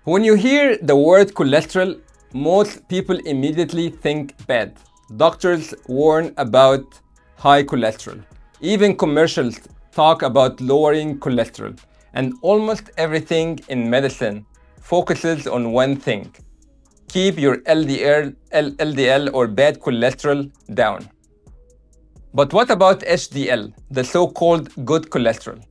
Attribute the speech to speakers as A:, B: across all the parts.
A: When you hear the word cholesterol, most people immediately think bad. Doctors warn about high cholesterol. Even commercials talk about lowering cholesterol. And almost everything in medicine focuses on one thing: keep your LDL or bad cholesterol down. But what about HDL, the so-called good cholesterol?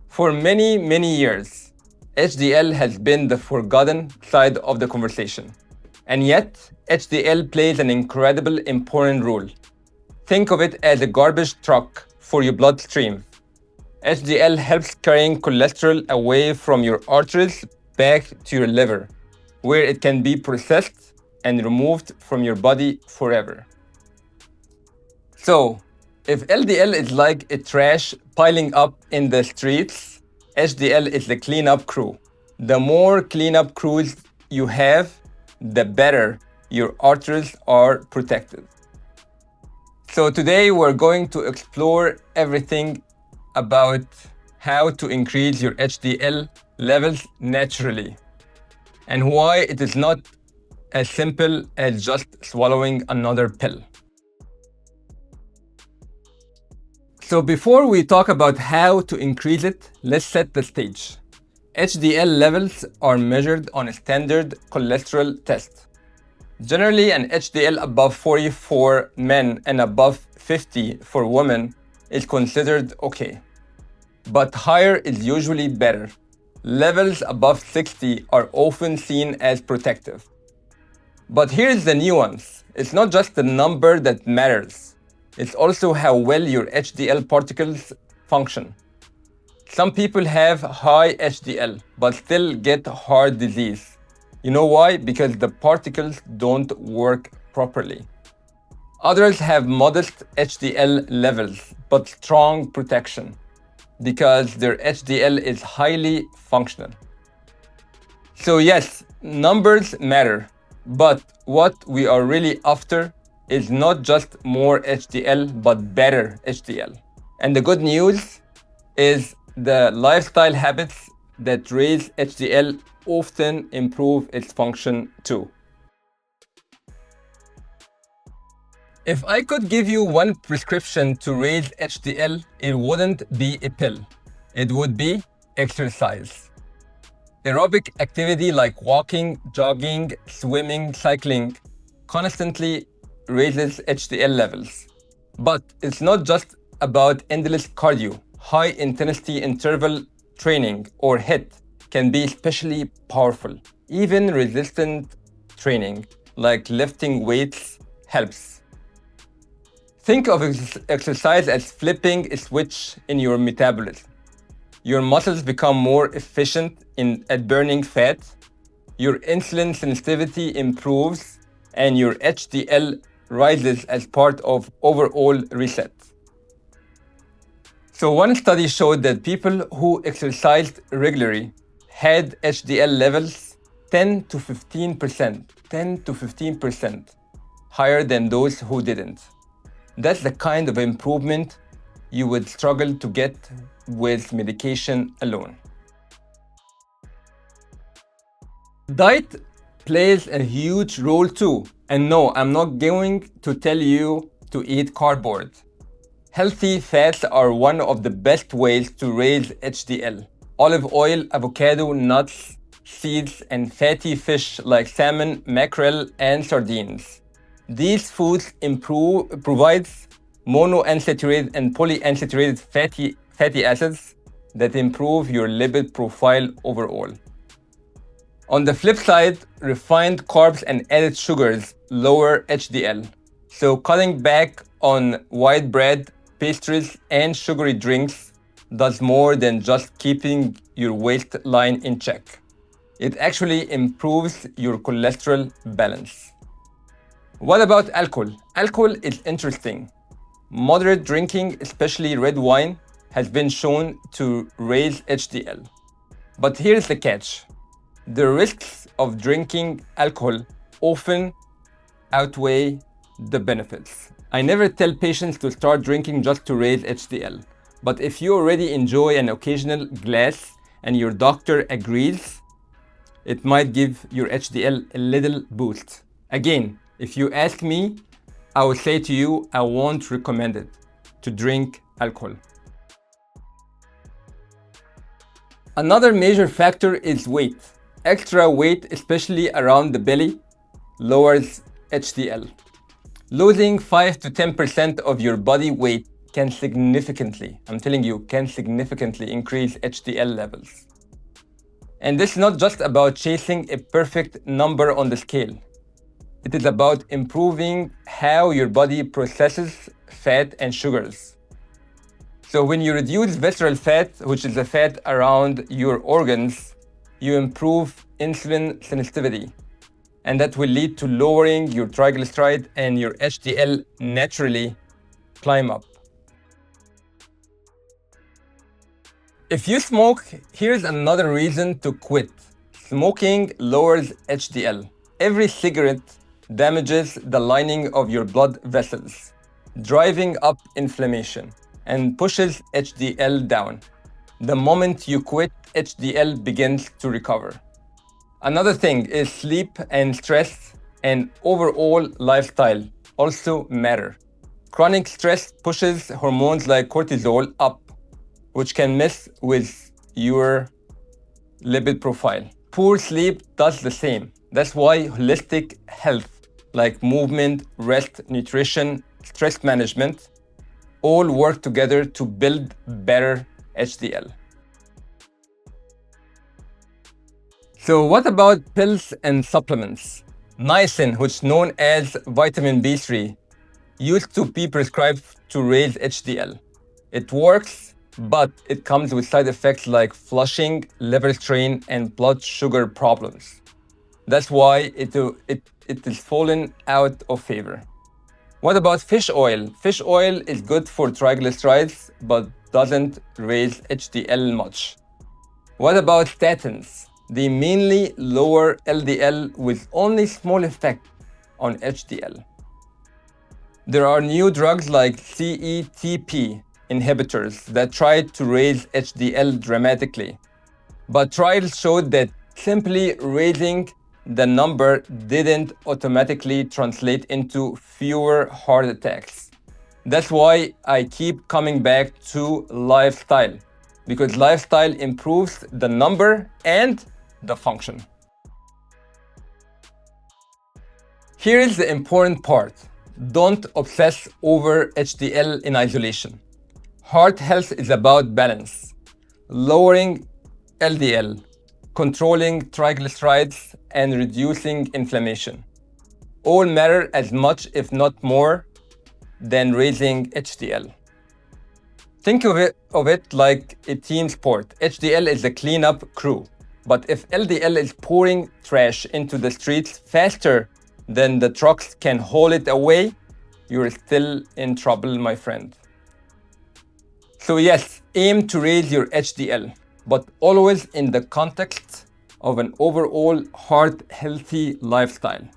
A: For many, many years, HDL has been the forgotten side of the conversation. And yet, HDL plays an incredibly important role. Think of it as a garbage truck for your bloodstream. HDL helps carrying cholesterol away from your arteries back to your liver, where it can be processed and removed from your body forever. So, if LDL is like a trash piling up in the streets, HDL is the cleanup crew. The more cleanup crews you have, the better your arteries are protected. So today we're going to explore everything about how to increase your HDL levels naturally and why it is not as simple as just swallowing another pill. So before we talk about how to increase it, let's set the stage. HDL levels are measured on a standard cholesterol test. Generally, an HDL above 40 for men and above 50 for women is considered okay. But higher is usually better. Levels above 60 are often seen as protective. But here's the nuance. It's not just the number that matters. It's also how well your HDL particles function. Some people have high HDL but still get heart disease. You know why? Because the particles don't work properly. Others have modest HDL levels but strong protection because their HDL is highly functional. So yes, numbers matter, but what we are really after is not just more HDL, but better HDL. And the good news is the lifestyle habits that raise HDL often improve its function too. If I could give you one prescription to raise HDL, it wouldn't be a pill. It would be exercise. Aerobic activity like walking, jogging, swimming, cycling constantly raises HDL levels. But it's not just about endless cardio. High intensity interval training or HIIT can be especially powerful. Even resistant training like lifting weights helps. Think of exercise as flipping a switch in your metabolism. Your muscles become more efficient at burning fat, your insulin sensitivity improves, and your HDL rises as part of overall reset. So one study showed that people who exercised regularly had HDL levels 10 to 15% higher than those who didn't. That's the kind of improvement you would struggle to get with medication alone. Diet plays a huge role too. And no, I'm not going to tell you to eat cardboard. Healthy fats are one of the best ways to raise HDL. Olive oil, avocado, nuts, seeds, and fatty fish like salmon, mackerel, and sardines. These foods provides monounsaturated and polyunsaturated fatty acids that improve your lipid profile overall. On the flip side, refined carbs and added sugars lower HDL. So cutting back on white bread, pastries, and sugary drinks does more than just keeping your waistline in check. It actually improves your cholesterol balance. What about alcohol? Alcohol is interesting. Moderate drinking, especially red wine, has been shown to raise HDL. But here's the catch. The risks of drinking alcohol often outweigh the benefits. I never tell patients to start drinking just to raise HDL. But if you already enjoy an occasional glass and your doctor agrees, it might give your HDL a little boost. Again, if you ask me, I would say to you, I won't recommend it to drink alcohol. Another major factor is weight. Extra weight, especially around the belly, lowers HDL. Losing 5 to 10% of your body weight can significantly, I'm telling you, can significantly increase HDL levels. And this is not just about chasing a perfect number on the scale. It is about improving how your body processes fat and sugars. So when you reduce visceral fat, which is the fat around your organs, you improve insulin sensitivity. And that will lead to lowering your triglyceride and your HDL naturally climb up. If you smoke, here's another reason to quit. Smoking lowers HDL. Every cigarette damages the lining of your blood vessels, driving up inflammation and pushes HDL down. The moment you quit, HDL begins to recover. Another thing is sleep and stress and overall lifestyle also matter. Chronic stress pushes hormones like cortisol up, which can mess with your lipid profile. Poor sleep does the same. That's why holistic health, like movement, rest, nutrition, stress management, all work together to build better HDL. So what about pills and supplements? Niacin, which is known as vitamin B3, used to be prescribed to raise HDL. It works, but it comes with side effects like flushing, liver strain, and blood sugar problems. That's why it is fallen out of favor. What about fish oil? Fish oil is good for triglycerides, but doesn't raise HDL much. What about statins? They mainly lower LDL with only small effect on HDL. There are new drugs like CETP inhibitors that tried to raise HDL dramatically, but trials showed that simply raising the number didn't automatically translate into fewer heart attacks. That's why I keep coming back to lifestyle, because lifestyle improves the number and the function. Here is the important part. Don't obsess over HDL in isolation. Heart health is about balance, lowering LDL, controlling triglycerides, and reducing inflammation. All matter as much, if not more, than raising HDL. Think of it like a team sport. HDL is the cleanup crew. But if LDL is pouring trash into the streets faster than the trucks can haul it away, you're still in trouble, my friend. So yes, aim to raise your HDL, but always in the context of an overall heart-healthy lifestyle.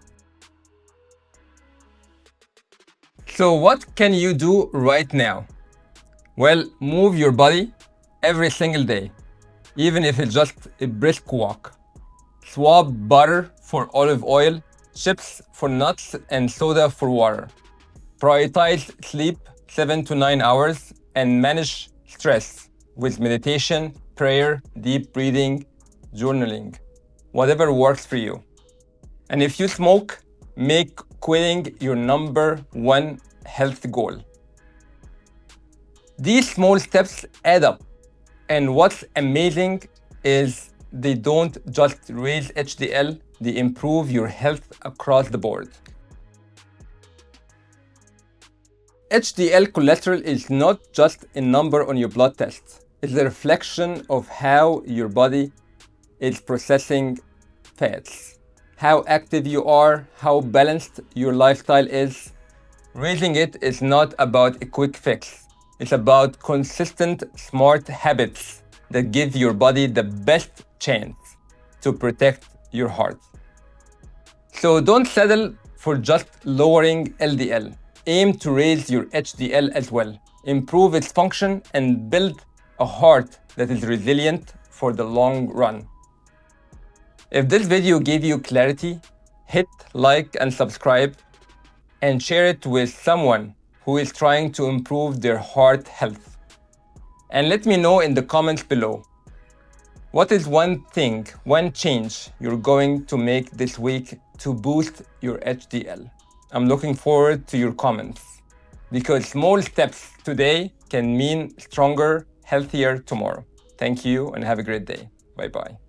A: So what can you do right now? Well, move your body every single day, even if it's just a brisk walk. Swap butter for olive oil, chips for nuts, and soda for water. Prioritize sleep 7 to 9 hours and manage stress with meditation, prayer, deep breathing, journaling, whatever works for you. And if you smoke, make quitting your number one health goal. These small steps add up. And what's amazing is they don't just raise HDL, they improve your health across the board. HDL cholesterol is not just a number on your blood test. It's a reflection of how your body is processing fats, how active you are, how balanced your lifestyle is. Raising it is not about a quick fix. It's about consistent, smart habits that give your body the best chance to protect your heart. So don't settle for just lowering LDL. Aim to raise your HDL as well. Improve its function and build a heart that is resilient for the long run. If this video gave you clarity, hit like and subscribe and share it with someone who is trying to improve their heart health. And let me know in the comments below, what is one thing, one change you're going to make this week to boost your HDL? I'm looking forward to your comments, because small steps today can mean stronger, healthier tomorrow. Thank you and have a great day. Bye-bye.